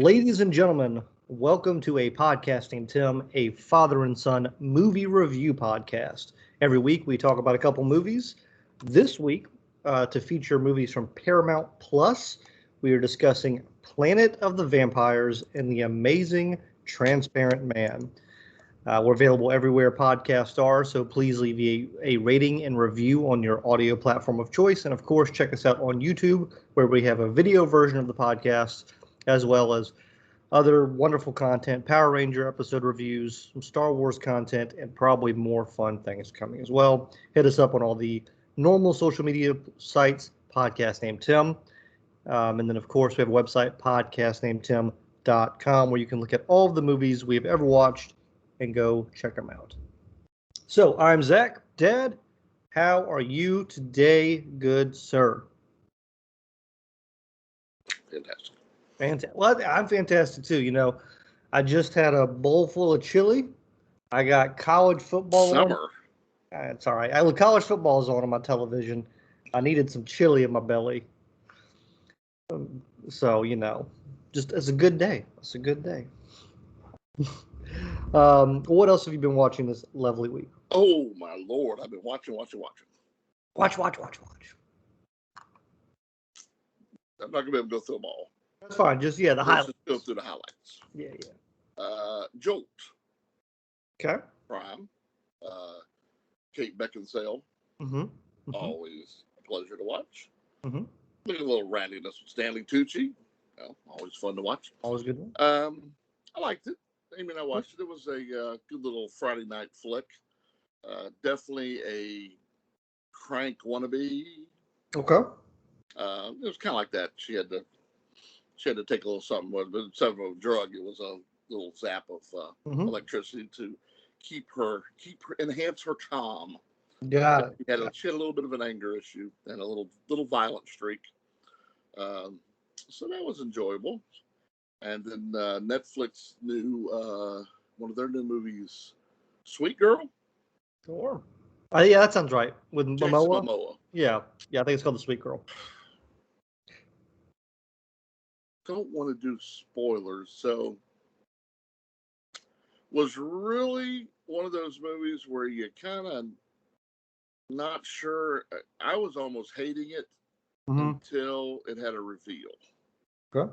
Ladies and gentlemen, welcome to a podcast named Tim, a father and son movie review podcast. Every week we talk about a couple movies. This week, to feature movies from Paramount Plus, we are discussing Planet of the Vampires and The Amazing Transparent Man. We're available everywhere podcasts are, so please leave a rating and review on your audio platform of choice. And of course, check us out on YouTube, where we have a video version of the podcast, as well as other wonderful content, Power Ranger episode reviews, some Star Wars content, and probably more fun things coming as well. Hit us up on all the normal social media sites, podcast named Tim. And then, of course, we have a website, podcastnamedtim.com, where you can look at all of the movies we've ever watched and go check them out. So I'm Zach. Dad, how are you today, good sir? Fantastic. Fantastic. Well, I'm fantastic too. You know, I just had a bowl full of chili. I got college football Summer. on. It's all right. College football is on my television. I needed some chili in my belly. So, you know, just it's a good day. It's a good day. What else have you been watching this lovely week? Oh, my Lord. I've been watching. Watch. I'm not going to be able to go through them all. That's fine. Just, the highlights. Just go through the highlights. Yeah. Jolt. Okay. Prime. Kate Beckinsale. Mm-hmm. Always a pleasure to watch. Mm-hmm. Look at a little rantiness with Stanley Tucci. Well, always fun to watch. Always good one. I liked it. I mean, I watched it. It was a good little Friday night flick. Definitely a crank wannabe. Okay. It was kind of like that. She had to take a little something, but instead of a drug, it was a little zap of electricity to enhance her calm. Got it. She had a little bit of an anger issue and a little violent streak. So that was enjoyable. And then Netflix one of their new movies, Sweet Girl. Sure. Yeah, that sounds right. With Jason Momoa. Yeah, I think it's called The Sweet Girl. Don't want to do spoilers, so was really one of those movies where you kind of not sure. I was almost hating it until it had a reveal. Okay.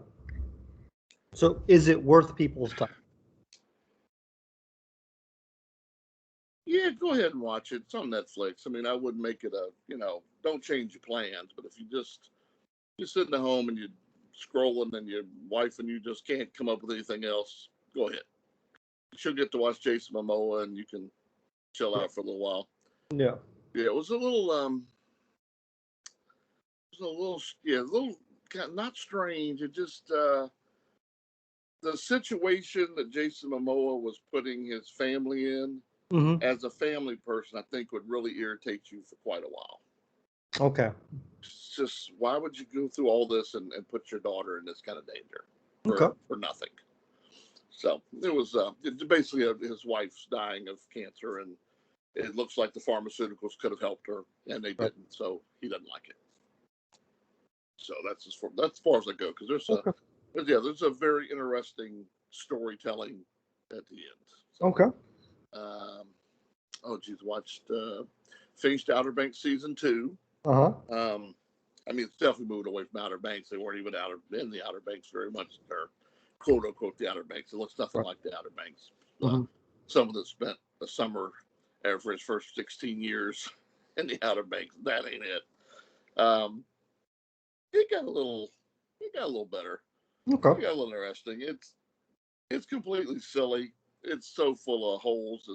So is it worth people's time? Yeah, go ahead and watch it. It's on Netflix. I mean, I wouldn't make it don't change your plans, but if you're sitting at home and you're scrolling and your wife and you just can't come up with anything else, go ahead. She'll get to watch Jason Momoa and you can chill out for a little while. Yeah. Yeah, it was a little kind of not strange. It just the situation that Jason Momoa was putting his family in as a family person, I think would really irritate you for quite a while. Okay. It's just, why would you go through all this and put your daughter in this kind of danger for nothing? So it was basically his wife's dying of cancer, and it looks like the pharmaceuticals could have helped her, and they didn't. So he doesn't like it. So that's as far as I go, because there's a very interesting storytelling at the end. So, okay. Watched finished Outer Banks season 2. I mean, it's definitely moved away from Outer Banks. They weren't even in the Outer Banks very much. They're quote unquote the Outer Banks. It looks nothing like the Outer Banks. Someone that spent a summer for his first 16 years in the Outer Banks, that ain't it. It got a little better. Okay. It got a little interesting. It's completely silly. It's so full of holes.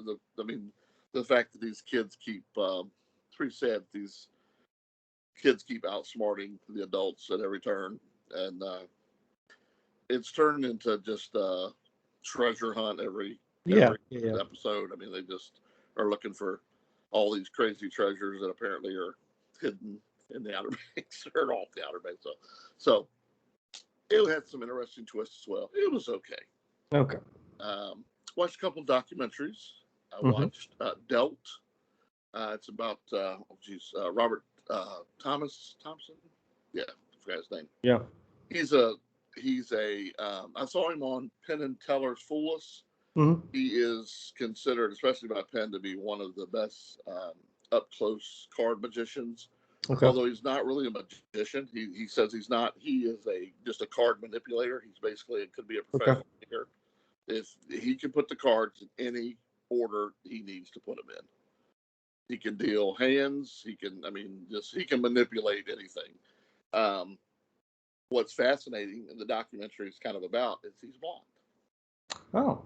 The fact that these kids keep it's pretty sad. These kids keep outsmarting the adults at every turn, and it's turned into just a treasure hunt every episode. I mean, they just are looking for all these crazy treasures that apparently are hidden in the Outer Banks or off the Outer Banks. So it had some interesting twists as well. It was okay. Okay. Watched a couple documentaries. I watched Dealt. It's about Robert Thompson. Yeah, I forgot his name. Yeah. He's he's a. I saw him on Penn and Teller's Fool Us. Mm-hmm. He is considered, especially by Penn, to be one of the best up close card magicians. Okay. Although he's not really a magician, he says he's not. He is just a card manipulator. He's basically, it could be a professional player. If he can put the cards in any order he needs to put them in, he can deal hands. He can, he can manipulate anything. What's fascinating, and the documentary is kind of about, is he's blind. Oh.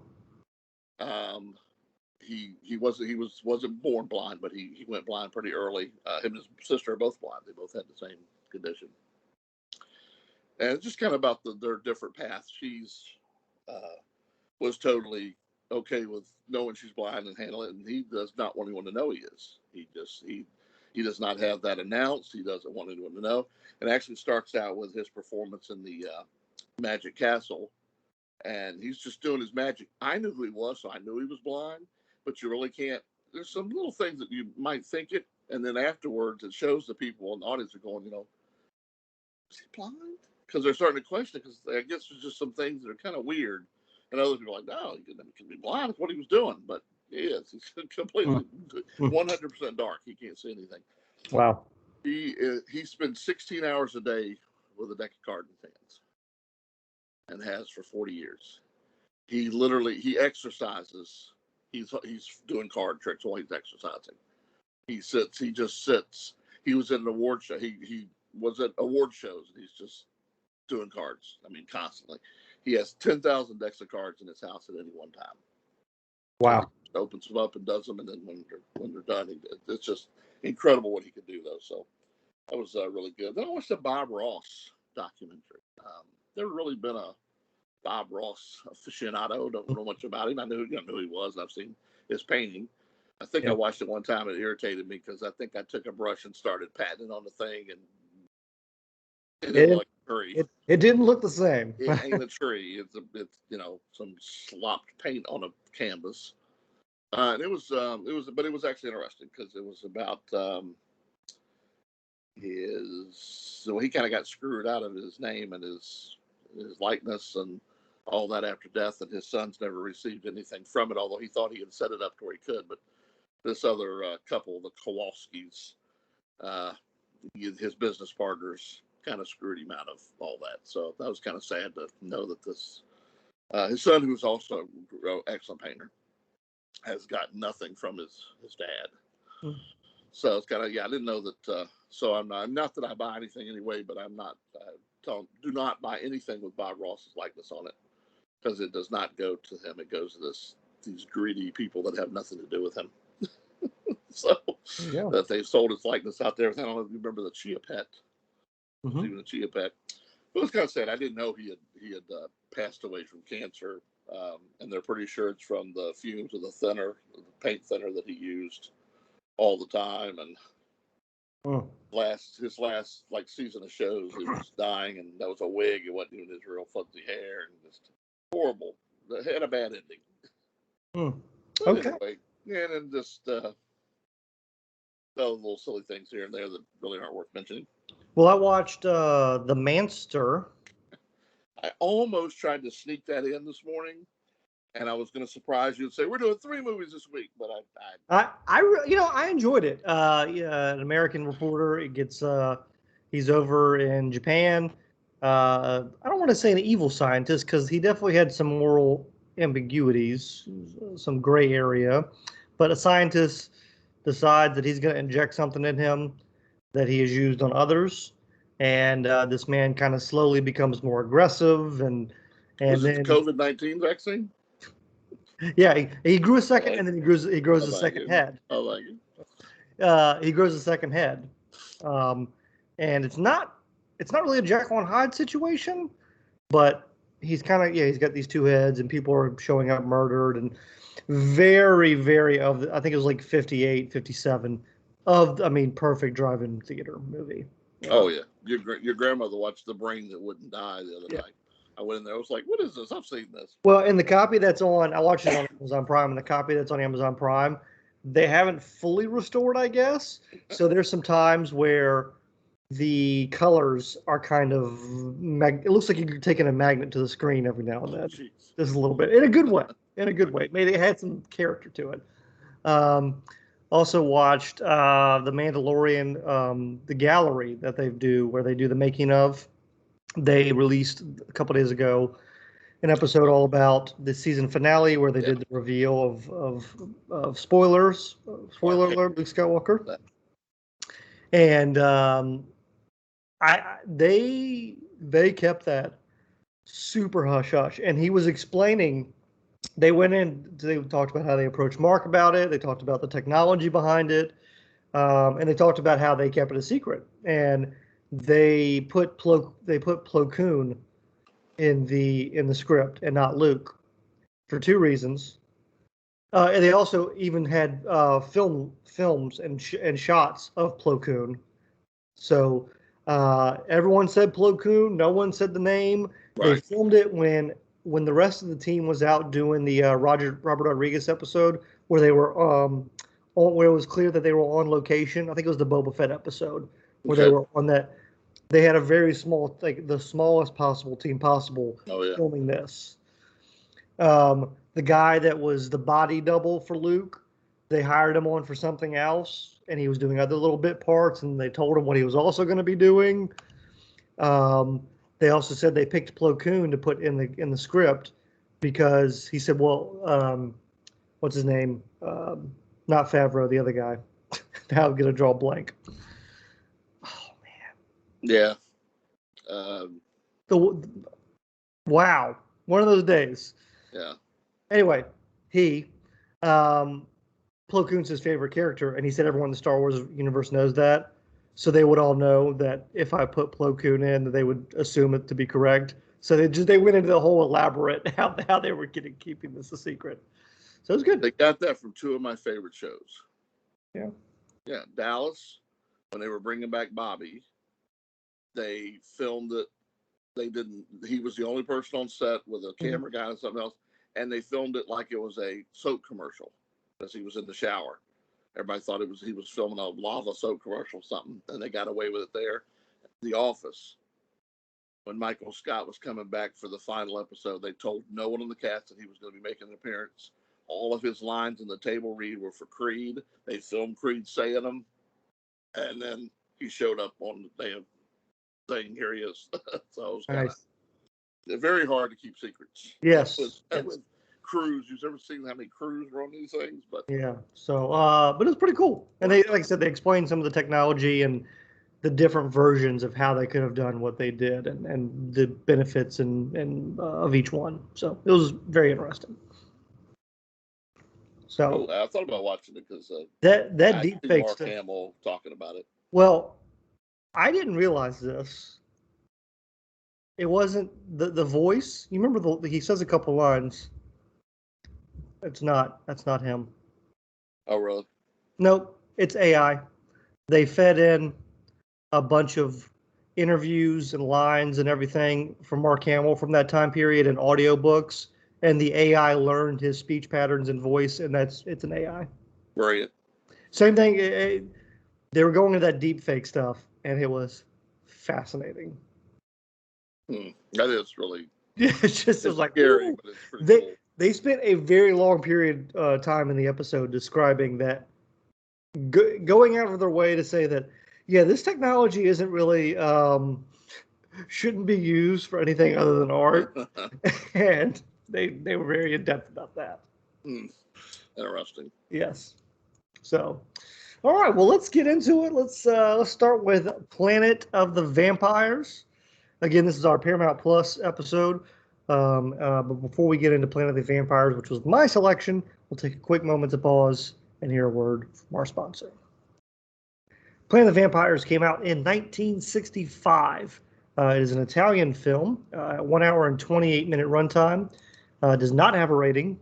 He wasn't born blind, but he went blind pretty early. Him and his sister are both blind. They both had the same condition, and it's just kind of about their different paths. She's was totally okay with knowing she's blind and handle it, and he does not want anyone to know he is. He does not have that announced. He doesn't want anyone to know. It actually starts out with his performance in the Magic Castle, and he's just doing his magic. I knew who he was, so I knew he was blind, but you really can't. There's some little things that you might think it, and then afterwards it shows the people in the audience are going, is he blind? Because they're starting to question it, because I guess there's just some things that are kind of weird. And others are like, no, he can be blind. That's what he was doing. But he is. He's completely 100% dark. He can't see anything. Wow. He spends 16 hours a day with a deck of cards in his hands, and has for 40 years. He exercises. He's doing card tricks while he's exercising. He just sits. He was at an award show. He was at award shows, and he's just doing cards. Constantly. He has 10,000 decks of cards in his house at any one time. Wow. He opens them up and does them, and then when they're done, it's just incredible what he can do, though. So that was really good. Then I watched the Bob Ross documentary. Never really been a Bob Ross aficionado. Don't know much about him. I knew who he was. I've seen his painting. I think I watched it one time. It irritated me because I think I took a brush and started patting on the thing, and it didn't look like a tree. It didn't look the same. It ain't a tree. It's some slopped paint on a canvas. And it was actually interesting because it was about he kind of got screwed out of his name and his likeness and all that after death, and his sons never received anything from it, although he thought he had set it up to where he could. But this other couple, the Kowalskis, his business partners, kind of screwed him out of all that. So that was kind of sad to know that this his son, who's also an excellent painter, has got nothing from his dad. Mm. So it's kind of, I didn't know that. So I'm not that I buy anything anyway, but I'm not. Do not buy anything with Bob Ross's likeness on it, because it does not go to him. It goes to these greedy people that have nothing to do with him. So that they've sold his likeness out there. I don't know if you remember the Chia Pet. Mm-hmm. Even a Chia Pet. It was kind of sad. I didn't know he had passed away from cancer, and they're pretty sure it's from the fumes of the paint thinner that he used all the time. And his last season of shows, he was dying, and that was a wig. It wasn't even his real fuzzy hair, and just horrible. It had a bad ending. Okay. Anyway, and then just those little silly things here and there that really aren't worth mentioning. Well, I watched The Manster. I almost tried to sneak that in this morning, and I was going to surprise you and say we're doing 3 movies this week, but I enjoyed it. An American reporter. It gets he's over in Japan. I don't want to say an evil scientist, because he definitely had some moral ambiguities, some gray area, but a scientist decides that he's going to inject something in him that he has used on others, and this man kind of slowly becomes more aggressive. And was it the COVID-19 vaccine? Yeah, he grew a second, and then he grows a second head. I like it. He grows a second head, and it's not really a Jekyll and Hyde situation, but he's kind of he's got these 2 heads, and people are showing up murdered, and very, very I think it was like 58, 57 perfect drive-in theater movie. Yeah. Oh yeah, your grandmother watched The Brain That Wouldn't Die the other night. I went in there. I was like, "What is this? I've seen this." Well, in the copy that's on, I watched it on Amazon Prime, and the copy that's on Amazon Prime, they haven't fully restored, I guess. So there's some times where the colors are kind of it looks like you're taking a magnet to the screen every now and then. Just a little bit, in a good way. In a good way. Maybe it had some character to it. Also watched The Mandalorian, the gallery that they do, where they do the making of. They released a couple days ago an episode all about the season finale, where they did the reveal of spoilers. Spoiler alert: Luke Skywalker. And they kept that super hush hush. And he was explaining. They went in. They talked about how they approached Mark about it. They talked about the technology behind it, and they talked about how they kept it a secret. And they put Plo Koon in the script and not Luke for two reasons. And they also even had films and shots of Plo Koon. So everyone said Plo Koon. No one said the name. Right. They filmed it when the rest of the team was out doing the Robert Rodriguez episode, where they were where it was clear that they were on location. I think it was the Boba Fett episode where they were on that. They had a very small, like the smallest possible team possible filming this. The guy that was the body double for Luke, they hired him on for something else, and he was doing other little bit parts, and they told him what he was also going to be doing. They also said they picked Plo Koon to put in the script because he said, well, what's his name? Not Favreau, the other guy. Now I'm going to draw a blank. Oh, man. Yeah. Wow. One of those days. Yeah. Anyway, Plo Koon's his favorite character, and he said everyone in the Star Wars universe knows that. So they would all know that if I put Plo Koon in, they would assume it to be correct. So they went into the whole elaborate how they were keeping this a secret. So it was good. They got that from two of my favorite shows. Yeah. Yeah, Dallas, when they were bringing back Bobby, they filmed it. He was the only person on set with a camera guy and something else, and they filmed it like it was a soap commercial because he was in the shower. Everybody thought he was filming a lava soap commercial or something, and they got away with it there. The Office, when Michael Scott was coming back for the final episode, they told no one in the cast that he was going to be making an appearance. All of his lines in the table read were for Creed. They filmed Creed saying them, and then he showed up on the day of saying, "Here he is." So it was kind of very hard to keep secrets. Yes. With crews, you've ever seen how many crews were on these things? But yeah, so but it's pretty cool. And they, like I said, they explained some of the technology and the different versions of how they could have done what they did, and the benefits and of each one. So it was very interesting. So I thought about watching it because that deep fake Mark stuff. Hamill talking about it. Well, I didn't realize this. It wasn't the voice. You remember he says a couple lines. That's not him. Oh, really? Nope, it's AI. They fed in a bunch of interviews and lines and everything from Mark Hamill from that time period and audiobooks, and the AI learned his speech patterns and voice, and it's an AI. Brilliant. Same thing. They were going to that deep fake stuff, and it was fascinating. That is really. It's like scary, but it's pretty cool. They spent a very long period time in the episode describing that, going out of their way to say that, yeah, this technology isn't really, shouldn't be used for anything other than art. And they were very in-depth about that. Interesting. Yes. So, all right, well, let's get into it. Let's start with Planet of the Vampires. Again, this is our Paramount Plus episode. But before we get into Planet of the Vampires, which was my selection, we'll take a quick moment to pause and hear a word from our sponsor. Planet of the Vampires came out in 1965. It is an Italian film, 1 hour and 28-minute runtime. Does not have a rating.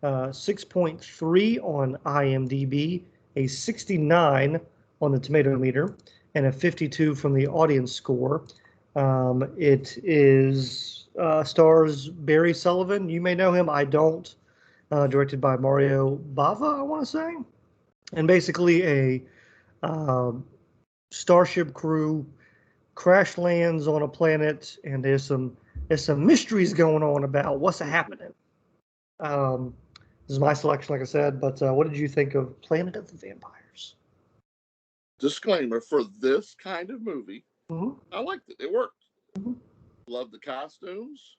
6.3 on IMDb, a 69 on the tomato meter, and a 52 from the audience score. It is stars Barry Sullivan. You may know him. I don't. Directed by Mario Bava, I want to say. And basically a starship crew crash lands on a planet, and there's some mysteries going on about what's happening. This is my selection, like I said. But what did you think of Planet of the Vampires? Disclaimer: for this kind of movie, Mm-hmm. I liked it. It worked. Mm-hmm. Loved the costumes.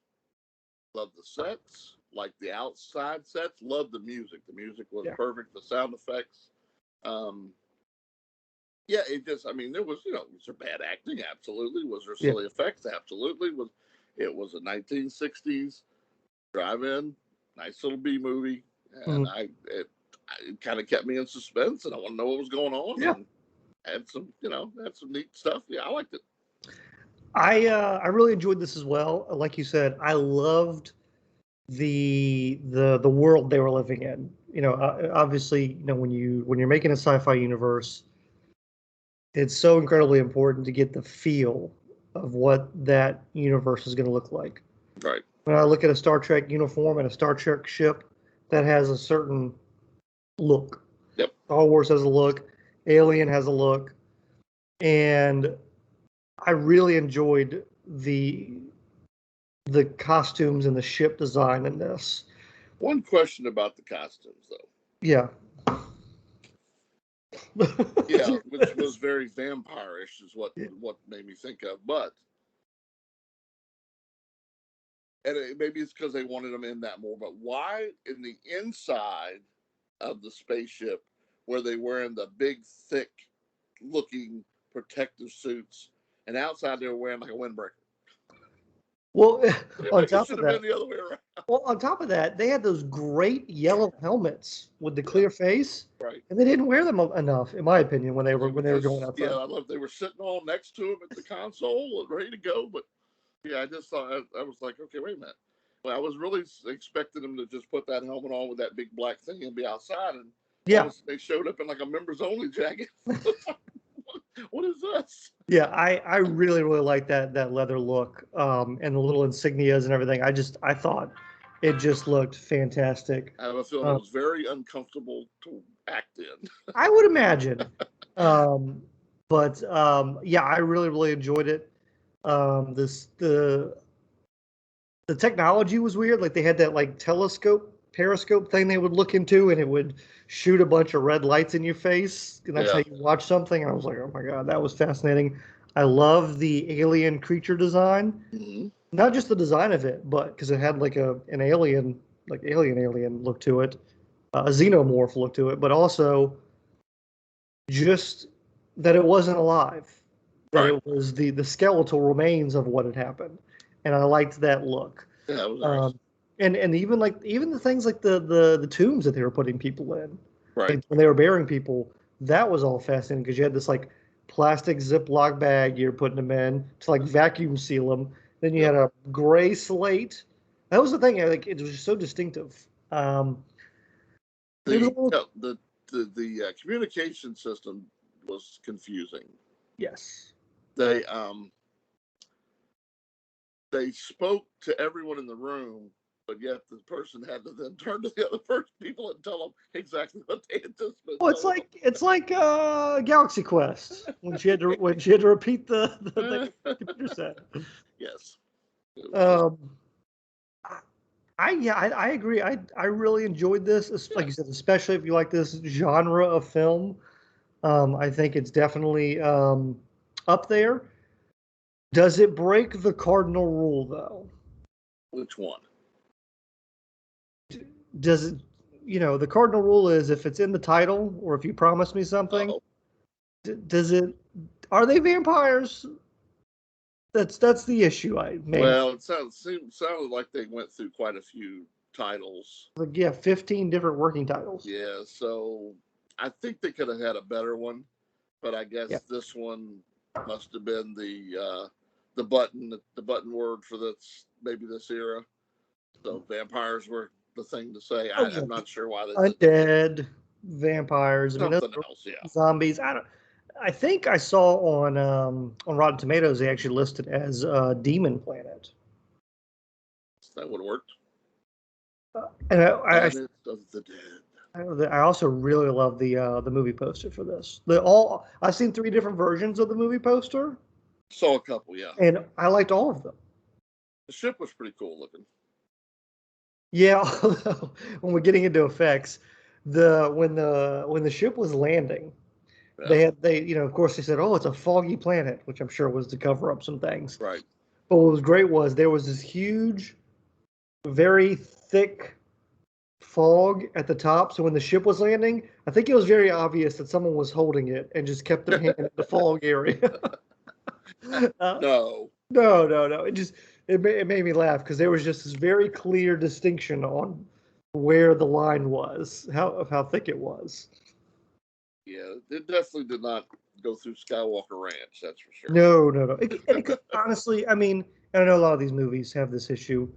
Loved the sets. Liked the outside sets. Loved the music. The music was perfect. The sound effects. Yeah, it just, I mean, there was, was there bad acting? Absolutely. Was there silly effects? Absolutely. It was a 1960s drive-in, nice little B movie, and it kind of kept me in suspense, and I want to know what was going on, and had some neat stuff. Yeah, I liked it. I really enjoyed this as well. Like you said, I loved the world they were living in. Obviously, when you're making a sci-fi universe, it's so incredibly important to get the feel of what that universe is going to look like. Right. When I look at a Star Trek uniform and a Star Trek ship, that has a certain look. Yep. Star Wars has a look. Alien has a look. And I really enjoyed the costumes and the ship design in this. One question about the costumes, though. Yeah. Yeah, which was very vampire-ish is what made me think of. But, and maybe it's because they wanted them in that more, but why in the inside of the spaceship were they wearing the big, thick-looking protective suits, and outside they were wearing like a windbreaker? Well, on Maybe top it should of have that, been the other way around. well, on top of that, they had those great yellow helmets with the clear face, right? And they didn't wear them enough, in my opinion, when they were going outside. Yeah, I love. They were sitting all next to him at the console, ready to go. But yeah, I just thought I was like, okay, wait a minute. Well, I was really expecting them to just put that helmet on with that big black thing and be outside, and they showed up in like a members only jacket. What is this? Yeah, I really like that leather look, and the little insignias and everything. I thought it just looked fantastic. I have a feeling it was very uncomfortable to act in. I would imagine. But yeah, I really enjoyed it. The technology was weird. Like they had that like periscope thing they would look into, and it would shoot a bunch of red lights in your face, and that's how you watch something. And I was like, oh my god, that was fascinating. I love the alien creature design, not just the design of it, but because it had like an alien, like alien look to it, a xenomorph look to it, but also just that it wasn't alive, that it was the skeletal remains of what had happened, and I liked that look. Yeah, it was nice. And even the things like the tombs that they were putting people in, right? Like when they were burying people, that was all fascinating because you had this like plastic Ziploc bag you're putting them in to like vacuum seal them. Then you had a gray slate. That was the thing. Like it was just so distinctive. The communication system was confusing. Yes. They spoke to everyone in the room, but yet the person had to then turn to the other people and tell them exactly what they had just been. Well, it's like Galaxy Quest when she had to repeat the computer set. Yes. I agree. I really enjoyed this. Like you said, especially if you like this genre of film. I think it's definitely up there. Does it break the cardinal rule, though? Which one? Does it, the cardinal rule is if it's in the title or if you promise me something, does it, are they vampires? That's the issue I made. Well, it sounded like they went through quite a few titles. Like, yeah, 15 different working titles. Yeah, so I think they could have had a better one, but I guess this one must have been the button word for this era. So vampires were the thing to say. I'm not sure why they undead vampires. Something else, zombies. I think I saw on Rotten Tomatoes they actually listed as Demon Planet. That would have worked. And Planet of the Dead. I also really love the movie poster for this. I've seen 3 different versions of the movie poster. Saw a couple, yeah. and I liked all of them. The ship was pretty cool looking. Yeah, although when we're getting into effects, when the ship was landing, Yeah. of course they said, oh, it's a foggy planet, which I'm sure was to cover up some things. Right. But what was great was there was this huge, very thick fog at the top. So when the ship was landing, I think it was very obvious that someone was holding it and just kept their hand in the fog area. No. No. It made me laugh because there was just this very clear distinction on where the line was, how thick it was. Yeah, it definitely did not go through Skywalker Ranch, that's for sure. No. And it could, honestly, I mean, and I know a lot of these movies have this issue.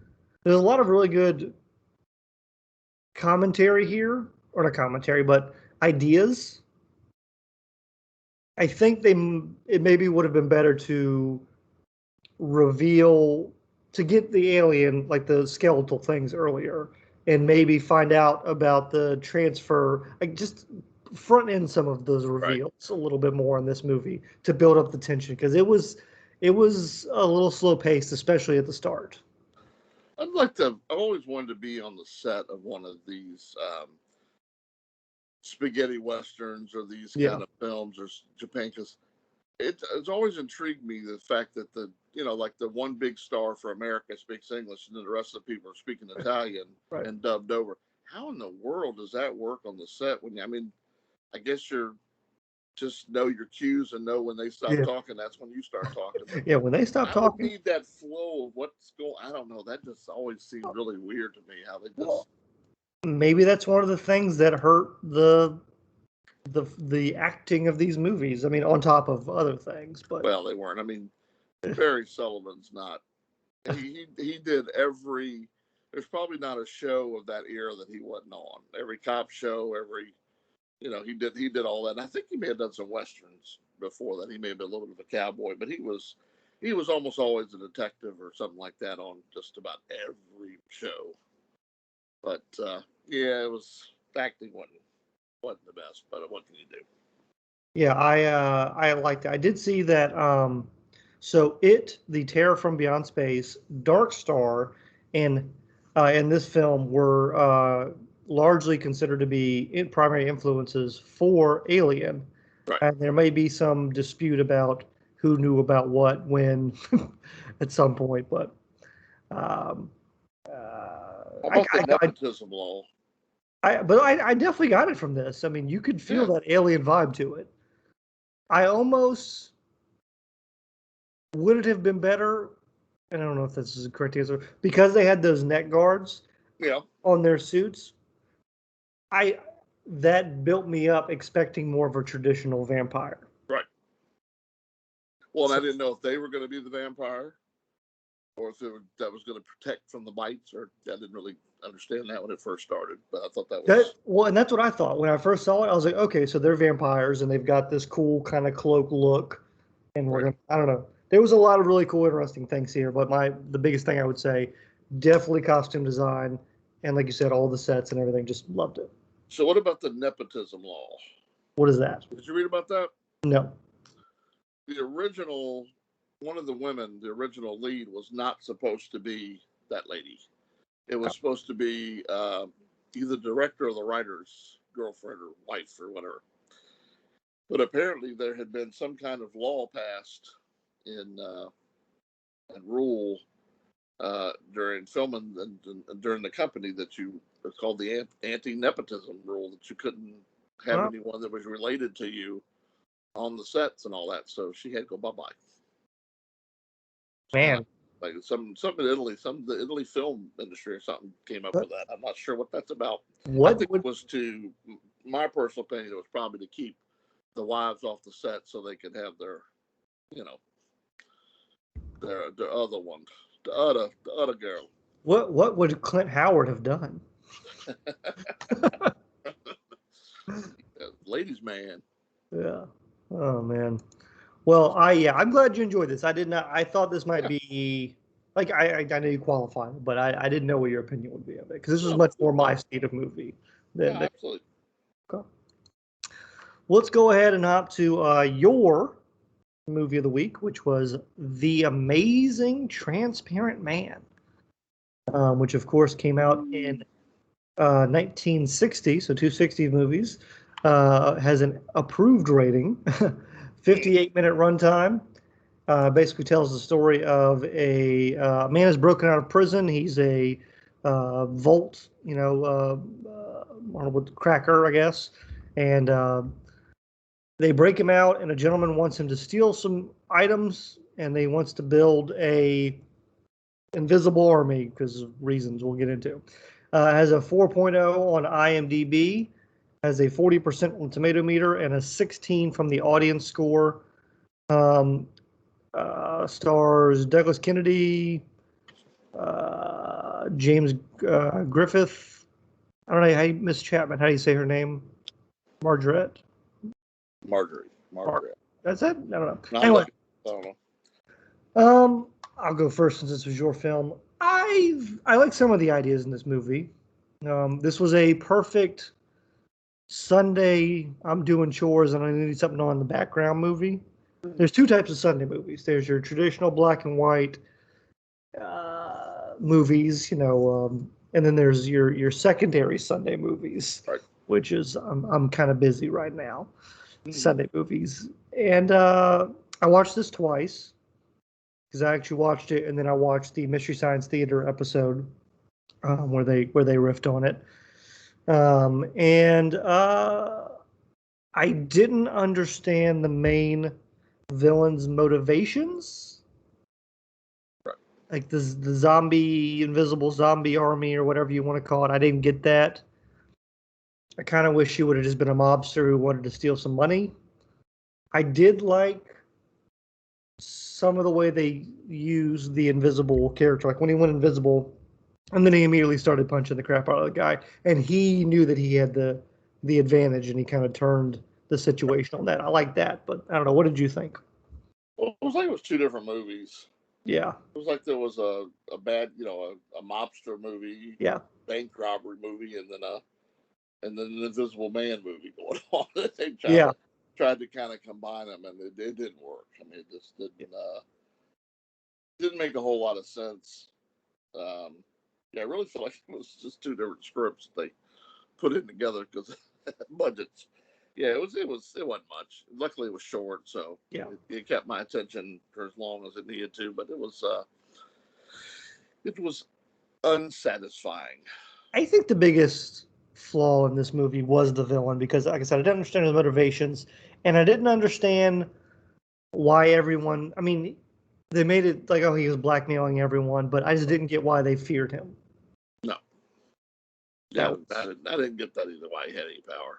There's a lot of really good commentary here, or not commentary, but ideas. I think it maybe would have been better to reveal to get the alien, like the skeletal things earlier, and maybe find out about the transfer, like just front end some of those reveals a little bit more in this movie to build up the tension, because it was a little slow paced, especially at the start. I've always wanted to be on the set of one of these spaghetti westerns or these Yeah. kind of films or Japan, because it's always intrigued me the fact that like the one big star for America speaks English and then the rest of the people are speaking Italian and dubbed over. How in the world does that work on the set? I guess you're just know your cues and know when they stop talking, that's when you start talking. But yeah, when they stop talking, would need that flow of what's going. I don't know. That just always seemed really weird to me. How they just. Well, maybe that's one of the things that hurt the acting of these movies. I mean, on top of other things, but well, they weren't. I mean, Barry Sullivan's not. He did every. There's probably not a show of that era that he wasn't on. Every cop show, he did all that. And I think he may have done some westerns before that. He may have been a little bit of a cowboy, but he was almost always a detective or something like that on just about every show. But yeah, it was acting wasn't the best. But what can you do? yeah, I liked it. I did see that. So the Terror from Beyond Space, Dark Star, and in this film were largely considered to be primary influences for Alien. Right. And there may be some dispute about who knew about what when at some point, but um, How about the nepotism law? I definitely got it from this. I mean, you could feel that alien vibe to it. I almost would it have been better? And I don't know if this is the correct answer because they had those neck guards on their suits. That built me up expecting more of a traditional vampire. Right. Well, and I didn't know if they were going to be the vampire or if that was going to protect from the bites, or I didn't really understand that when it first started, but I thought that was... and that's what I thought. When I first saw it, I was like, okay, so they're vampires, and they've got this cool kind of cloak look, and we're going to, I don't know. There was a lot of really cool, interesting things here, but the biggest thing I would say, definitely costume design, and like you said, all the sets and everything, just loved it. So what about the nepotism law? What is that? Did you read about that? No. One of the women, the original lead, was not supposed to be that lady. It was supposed to be either the director or the writer's girlfriend or wife or whatever. But apparently there had been some kind of law passed and rule during filming and during the company that it's called the anti-nepotism rule, that you couldn't have anyone that was related to you on the sets and all that. So she had to go bye-bye. Man. Like some in Italy, the Italy film industry or something came up with that. I'm not sure what that's about. I think it was my personal opinion, it was probably to keep the wives off the set so they could have their other one, the other girl. What would Clint Howard have done? Ladies' man. Yeah. Oh man. Well, I'm glad you enjoyed this. I thought this might be like I know you qualify, but I didn't know what your opinion would be of it, because this was much more my state of movie than absolutely. Okay. Let's go ahead and hop to your movie of the week, which was The Amazing Transparent Man, which of course came out in 1960, so 260 movies. Has an approved rating, 58-minute runtime. Basically tells the story of a man is broken out of prison. He's a vault, I don't know what, cracker, I guess, and they break him out, and a gentleman wants him to steal some items, and they wants to build a invisible army because of reasons we'll get into. Has a 4.0 on IMDb, has a 40% on Tomato Meter, and a 16 from the audience score. Stars Douglas Kennedy, James Griffith. I don't know how Miss Chapman. How do you say her name? Margaret. Margaret. That's it. I don't know. No, Anyway, I don't know. I'll go first since this was your film. I like some of the ideas in this movie. This was a perfect Sunday. I'm doing chores and I need something on in the background movie. There's two types of Sunday movies. There's your traditional black and white movies, and then there's your secondary Sunday movies, right. Which is I'm kind of busy right now. Sunday movies, and I watched this twice because I actually watched it, and then I watched the Mystery Science Theater episode where they riffed on it, and I didn't understand the main villain's motivations, right. Like the invisible zombie army or whatever you want to call it. I didn't get that. I kind of wish she would have just been a mobster who wanted to steal some money. I did like some of the way they used the invisible character, like when he went invisible and then he immediately started punching the crap out of the guy, and he knew that he had the advantage, and he kind of turned the situation on that. I like that, but I don't know. What did you think? Well, it was like it was two different movies. Yeah. It was like there was a bad, a mobster movie, Yeah. bank robbery movie, and then an Invisible Man movie going on. They tried to kind of combine them, and it didn't work. I mean, it just didn't make a whole lot of sense. I really feel like it was just two different scripts that they put in together because budgets. Yeah, it wasn't much. Luckily, it was short, so it kept my attention for as long as it needed to. But it was unsatisfying. I think the biggest flaw in this movie was the villain because, like I said, I didn't understand his motivations, and I didn't understand why everyone. I mean, they made it like, oh, he was blackmailing everyone, but I just didn't get why they feared him. No. Yeah, I didn't get that either. Why he had any power?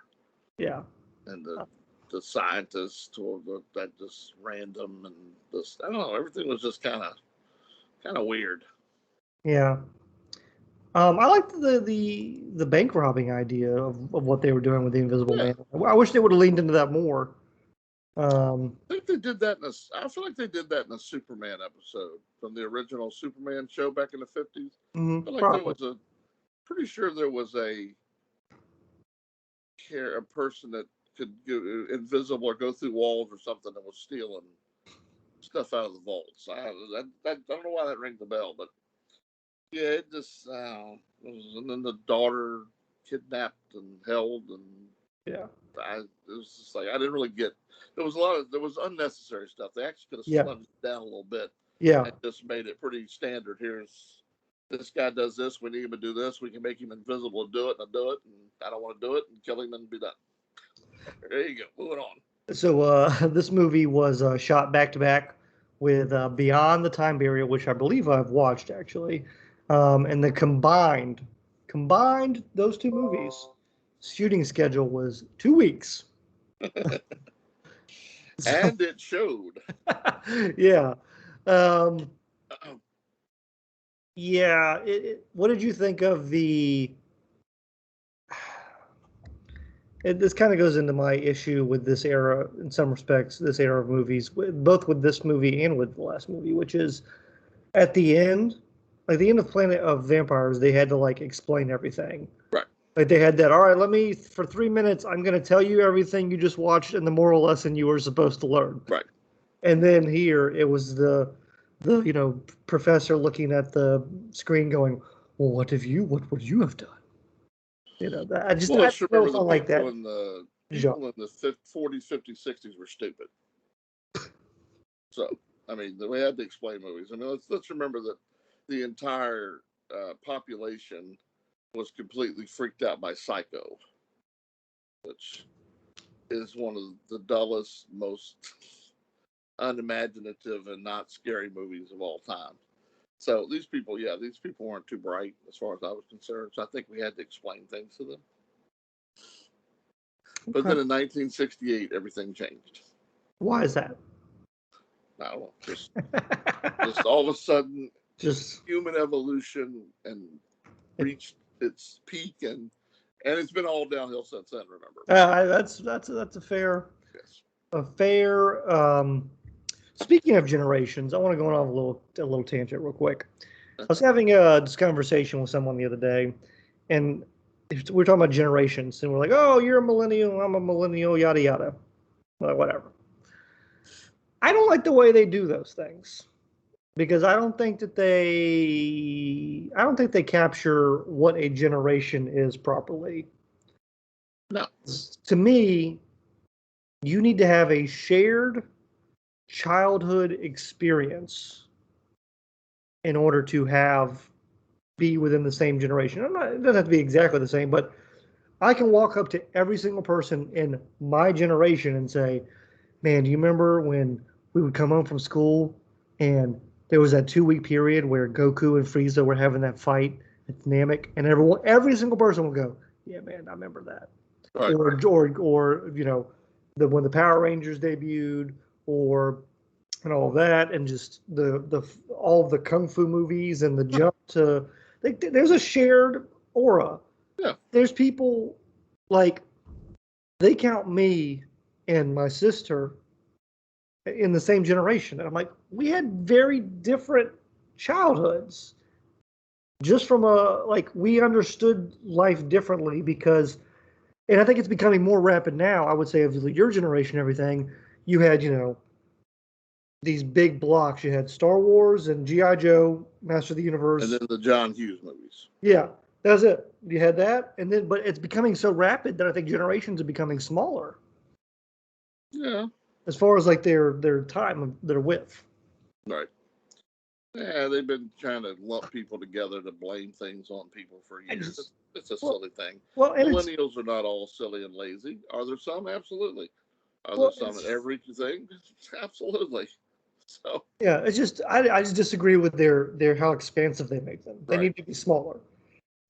Yeah. And the scientists that just random and just, I don't know, everything was just kind of weird. Yeah. I liked the bank robbing idea of what they were doing with the Invisible Man. I wish they would have leaned into that more. I think they did that I feel like they did that in a Superman episode from the original Superman show back in the 50s. I feel like there was pretty sure there was a person that could go invisible or go through walls or something that was stealing stuff out of the vaults. I don't know why that rings a bell, but yeah, it just and then the daughter kidnapped and held, and it was just like I didn't really get. There was unnecessary stuff. They actually could have slimmed it down a little bit. Yeah, and just made it pretty standard. Here's this guy does this. We need him to do this. We can make him invisible to do it, and I'll do it. And I don't want to do it, and kill him and be done. There you go. Moving on. So this movie was shot back to back with Beyond the Time Barrier, which I believe I've watched actually, and the combined those two movies shooting schedule was 2 weeks. And it showed. Yeah. Yeah. What did you think of the? This kind of goes into my issue with this era in some respects. This era of movies, both with this movie and with the last movie, which is at the end, like the end of Planet of Vampires, they had to like explain everything. Right. Like they had that. All right, for 3 minutes, I'm going to tell you everything you just watched and the moral lesson you were supposed to learn. Right. And then here it was the professor looking at the screen going, well, what would you have done? I Well, I let's don't know remember if I the like that genre. people in the 40s, 50s, 60s were stupid. So, I mean, we had to explain movies. I mean, let's remember that the entire population was completely freaked out by Psycho, which is one of the dullest, most unimaginative, and not scary movies of all time. So these people weren't too bright as far as I was concerned. So I think we had to explain things to them. But then Okay. in 1968, everything changed. Why is that? I don't know, just all of a sudden, Just human evolution and reached its peak, and it's been all downhill since then. Remember? that's Yes. a fair. Speaking of generations, I want to go on a little tangent real quick. I was having this conversation with someone the other day, and we were talking about generations, and we're like, "Oh, you're a millennial, I'm a millennial, yada yada." Well, whatever. I don't like the way they do those things because I don't think they capture what a generation is properly. No. To me, you need to have a shared childhood experience in order to be within the same generation. It doesn't have to be exactly the same, but I can walk up to every single person in my generation and say, "Man, do you remember when we would come home from school and there was that 2 week period where Goku and Frieza were having that fight at Namek?" And every single person will go, "Yeah, man, I remember that." Right. Or when the Power Rangers debuted, or and all of that, and just the all of the kung fu movies and the jump to there's a shared aura. Yeah. There's people like they count me and my sister in the same generation, and I'm like, we had very different childhoods. Just from a like we understood life differently because, and I think it's becoming more rapid now. I would say of your generation, everything you had, these big blocks. You had Star Wars and GI Joe, Master of the And Universe. then the John Hughes movies. Yeah, that's it. You had that, and then but it's becoming so rapid that I think generations are becoming smaller Yeah. as far as like their time, their width. Right. Yeah, they've been trying to lump people together to blame things on people for I years. just It's a well, silly thing. well, and it's Millennials are not all silly and lazy. Are there some? Absolutely. Are there well, some in it's everything? Absolutely. So, yeah, it's just I just disagree with their how expansive they make them. They right. need to be smaller,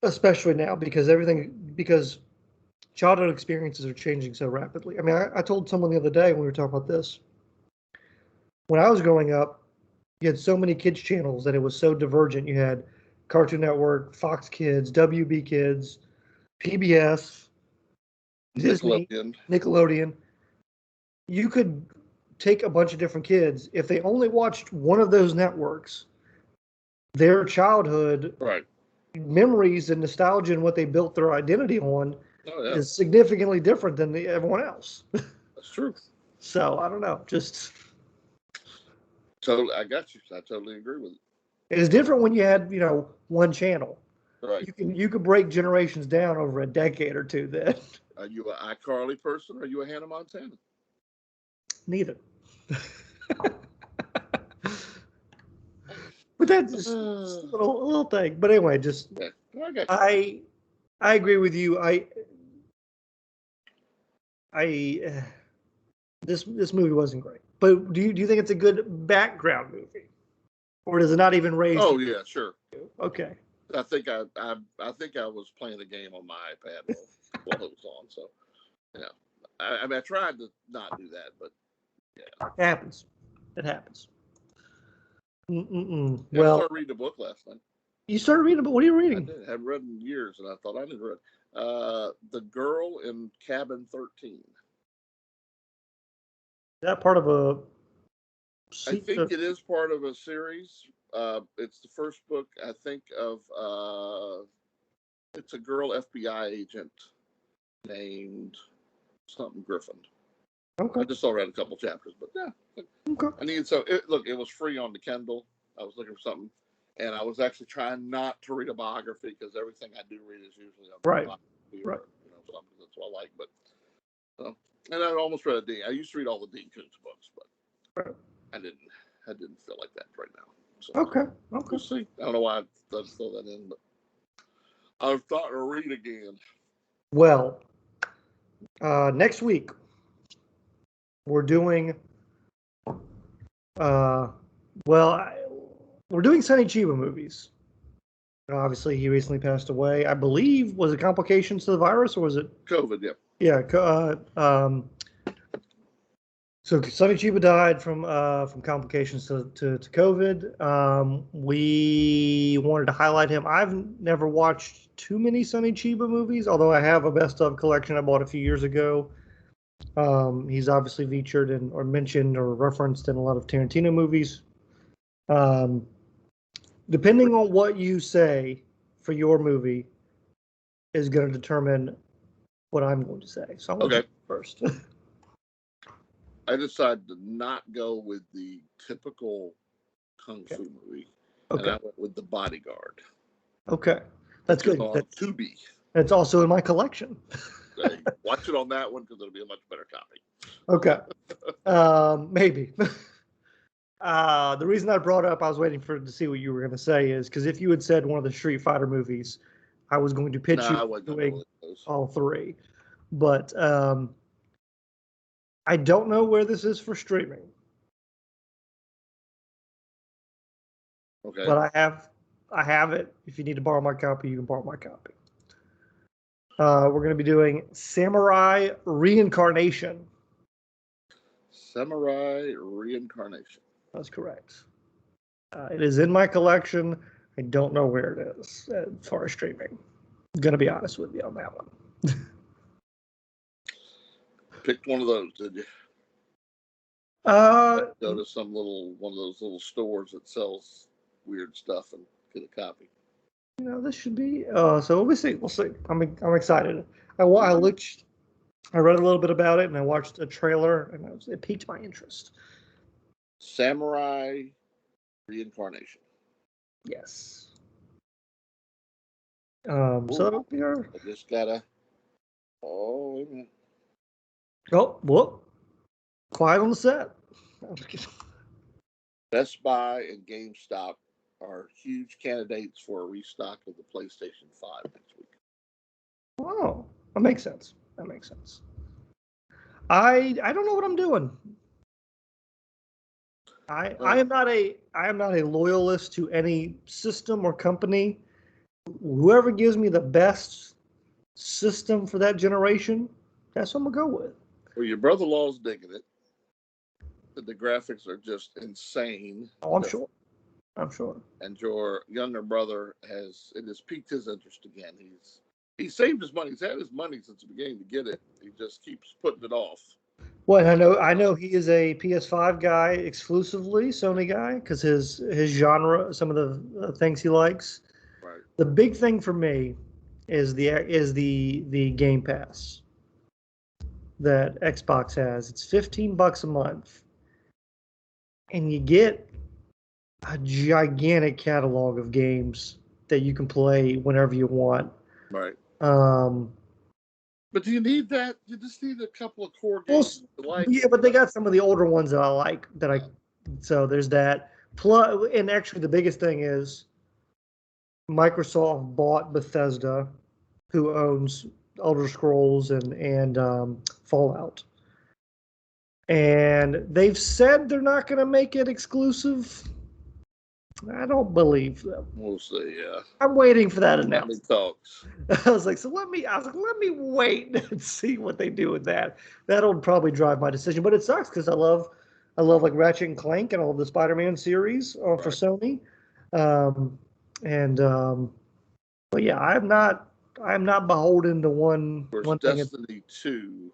especially now because childhood experiences are changing so rapidly. I mean, I told someone the other day when we were talking about this. When I was growing up, you had so many kids channels that it was so divergent. You had Cartoon Network, Fox Kids, WB Kids, PBS, Disney, Nickelodeon. Nickelodeon. You could take a bunch of different kids. If they only watched one of those networks, their childhood Right. memories and nostalgia and what they built their identity on Oh, yeah. is significantly different than everyone else. That's true. So I don't know. Just Totally. I got you. I totally agree with it. it's different when you had one channel. Right. You could break generations down over a decade or two. Then Are you an iCarly person or are you a Hannah Montana? neither. But that's just a little thing. But anyway, just Yeah, I got you. I agree with you. I this movie wasn't great. But do you think it's a good background movie, or does it not even raise? Oh yeah, sure. Okay. I think I was playing a game on my iPad while it was on. So yeah, I mean I tried to not do that, but yeah. It happens. It happens. Mm-mm-mm. Yeah, I Well, started reading a book last night. you started reading, but what are you I reading? did. I haven't read in years, and I thought I didn't read. The Girl in Cabin 13. Is that part of a I think sequel? it is part of a series. It's the first book, I think, of. It's a girl FBI agent named something Griffin. Okay. I just saw read a couple chapters, but yeah. Okay. I need look, it was free on the Kindle. I was looking for something, and I was actually trying not to read a biography because everything I do read is usually a Right. biography Right. or something that's what I like. But and I almost read a Dean. I used to read all the Dean Koontz books, but Right. I didn't feel like that right now. So Okay. Okay. we'll see. I don't know why I throw that in, but I've thought to read again. Well, next week we're doing. We're doing Sonny Chiba movies. Obviously, he recently passed away. I believe, was it complications to the virus or was it COVID? Yeah. Yeah. So Sonny Chiba died from complications to COVID. We wanted to highlight him. I've never watched too many Sonny Chiba movies, although I have a best of collection I bought a few years ago. He's obviously featured or mentioned or referenced in a lot of Tarantino movies. Depending on what you say for your movie is going to determine what I'm going to say. So I'm going to Okay. first. I decided to not go with the typical kung fu movie, and I went with The Bodyguard. Okay, that's good. On Tubi. That's also in my collection. Watch it on that one because it'll be a much better copy. Okay, maybe. The reason I brought up, I was waiting to see what you were going to say, is because if you had said one of the Street Fighter movies, I was going to pitch you doing all three. But I don't know where this is for streaming. Okay. But I have it. If you need to borrow my copy, you can borrow my copy. We're going to be doing Samurai Reincarnation. Samurai Reincarnation. That's correct. It is in my collection. I don't know where it is as far as streaming. I'm going to be honest with you on that one. Picked one of those, did you? Go to some one of those little stores that sells weird stuff and get a copy. This should be. So we'll see. We'll see. I'm excited. I read a little bit about it and I watched a trailer and it piqued my interest. Samurai Reincarnation. Yes. So that'll be our. I just gotta. Oh, wait a minute. Oh, whoop! Quiet on the set. Best Buy and GameStop are huge candidates for a restock of the PlayStation 5 next week. Oh, that makes sense. I don't know what I'm doing. I am not a loyalist to any system or company. Whoever gives me the best system for that generation, that's what I'm gonna go with. Well, your brother-in-law's digging it. The graphics are just insane. Oh, I'm sure. And your younger brother has piqued his interest again. He saved his money. He's had his money since the beginning to get it. He just keeps putting it off. Well, I know he is a PS5 guy exclusively, Sony guy, because his genre, some of the things he likes. Right. The big thing for me is the Game Pass that Xbox has. It's $15 a month, and you get a gigantic catalog of games that you can play whenever you want. Right. But do you need that? You just need a couple of core games. Yeah, but they got some of the older ones that I like. So there's that. Plus, and actually, the biggest thing is Microsoft bought Bethesda, who owns Elder Scrolls and Fallout, and they've said they're not going to make it exclusive. I don't believe them. We'll see. Yeah. I'm waiting for that announcement. Talks. I was like, let me wait and see what they do with that. That'll probably drive my decision. But it sucks because I love like Ratchet and Clank and all of the Spider-Man series for Sony. But yeah, I'm not beholden to one thing. Destiny 2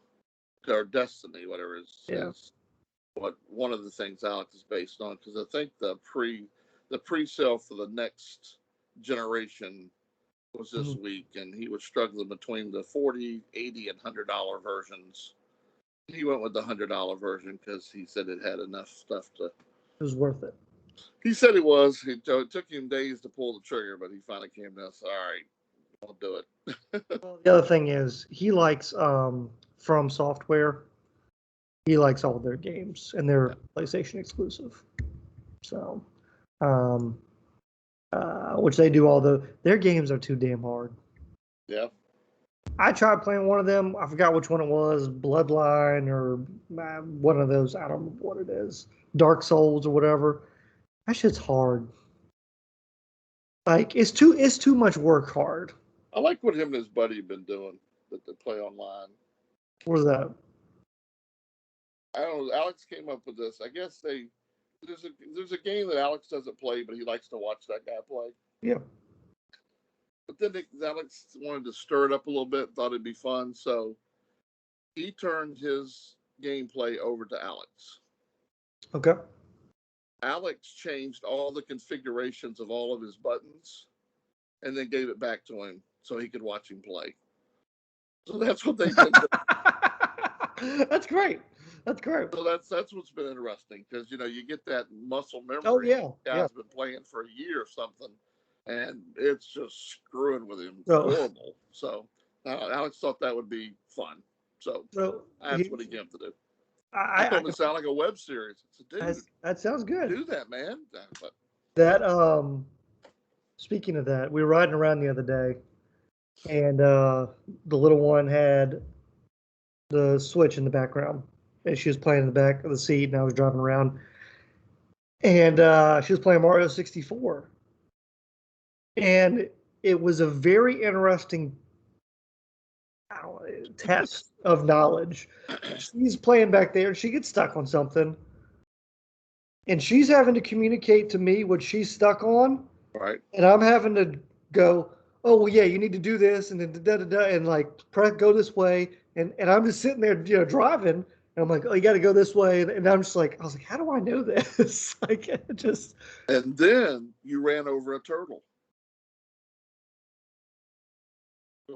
or Destiny, whatever is what one of the things Alex is based on, because I think the pre-sale for the next generation was this week, and he was struggling between the $40, $80, and $100 versions He went with the $100 version because he said it had enough stuff to. It was worth it. He said it was. It took him days to pull the trigger, but he finally came down and said, "All right, I'll do it." Well, the other thing is he likes From Software. He likes all their games, and they're PlayStation exclusive. So, which they do their games are too damn hard. Yeah. I tried playing one of them. I forgot which one it was, Bloodline or one of those. I don't remember what it is, Dark Souls or whatever. That shit's hard. Like it's too much work hard. I like what him and his buddy have been doing that they play online. What was that? I don't know. Alex came up with this. I guess there's a game that Alex doesn't play, but he likes to watch that guy play. Yeah. But then Alex wanted to stir it up a little bit, thought it'd be fun, so he turned his gameplay over to Alex. Okay. Alex changed all the configurations of all of his buttons and then gave it back to him so he could watch him play. So that's what they did. That's great. That's great. So that's what's been interesting because you get that muscle memory. Oh yeah, Guy's been playing for a year or something, and it's just screwing with him. Horrible. So Alex thought that would be fun. So that's what he came to do. I thought it sounded like a web series. Dude, that sounds good. Do that, man. That speaking of that, we were riding around the other day, and the little one had the Switch in the background, and she was playing in the back of the seat, and I was driving around, and she was playing Mario 64, and it was a very interesting test of knowledge. She's playing back there, and she gets stuck on something, and she's having to communicate to me what she's stuck on, right? And I'm having to go, oh well, yeah, you need to do this, and then and like go this way, and I'm just sitting there, driving, and I'm like, oh, you got to go this way, and I was like, how do I know this? Like, it just. And then you ran over a turtle.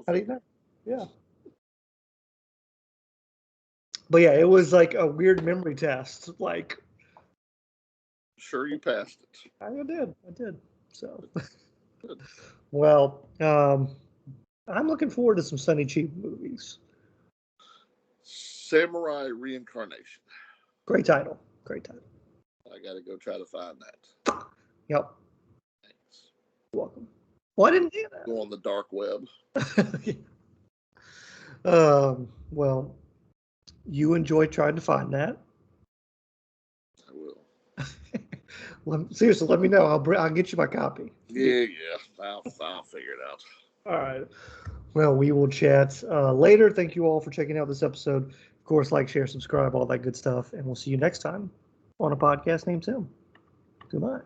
How do you know? Yeah. But yeah, it was like a weird memory test. Like, sure, you passed it. I did. So, well, I'm looking forward to some Sonny Chiba movies. Samurai Reincarnation. Great title. I got to go try to find that. Yep. Thanks. You're welcome. Well, I didn't do that. Go on the dark web. Well, you enjoy trying to find that. I will. Seriously, let me know. I'll get you my copy. Yeah. I'll figure it out. All right. Well, we will chat later. Thank you all for checking out this episode. Of course, like, share, subscribe, all that good stuff. And we'll see you next time on a podcast named Tim. Goodbye.